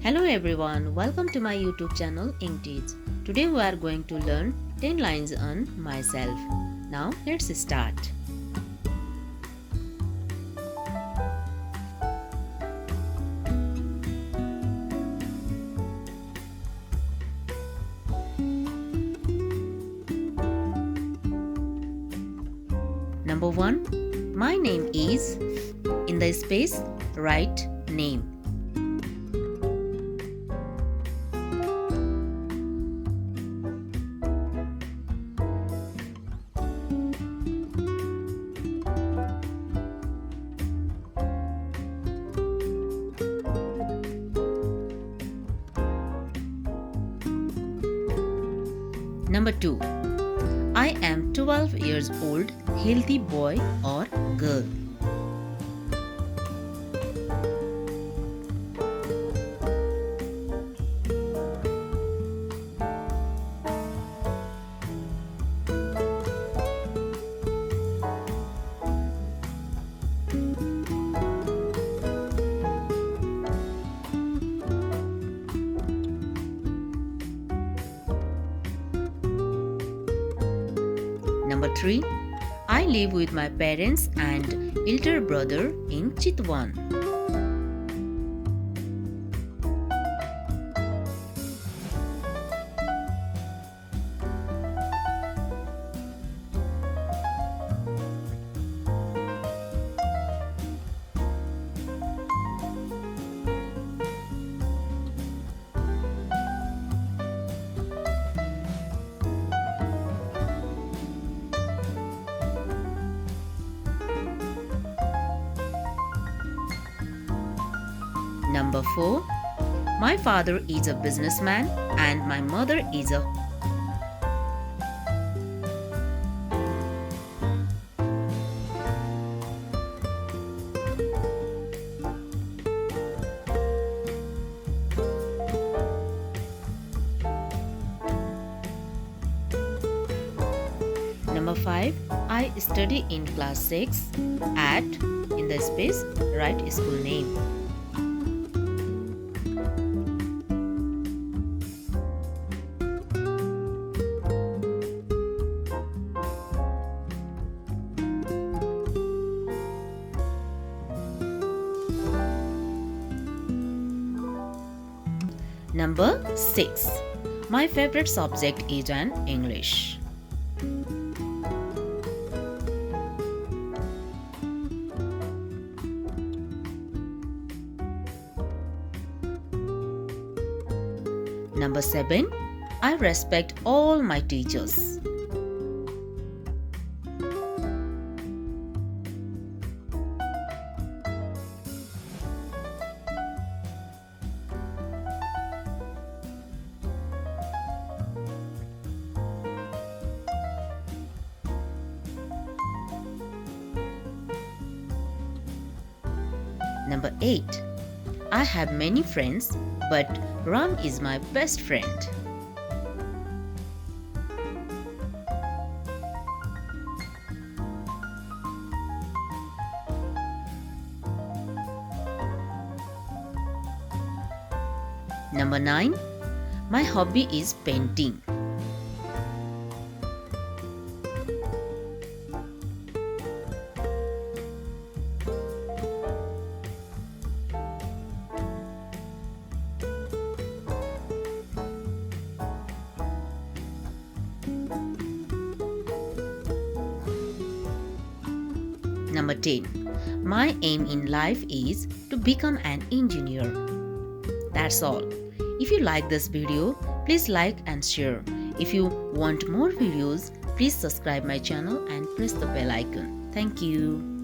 Hello everyone, welcome to my YouTube channel Eng Teach. Today we are going to learn 10 lines on myself. Now let's start. Number 1. My name is, in the space write name. Number 2. I am 12 years old, healthy boy or girl. Number 3. I live with my parents and elder brother in Chitwan. Number 4. My father is a businessman and my mother is a Number 5. I study in class 6 at, in the space, write school name. Number 6. My favorite subject is an English. Number 7. I respect all my teachers. Number 8. I have many friends, but Ram is my best friend. Number 9. My hobby is painting. Number 10. My aim in life is to become an engineer. That's all. If you like this video, please like and share. If you want more videos, please subscribe my channel and press the bell icon. Thank you.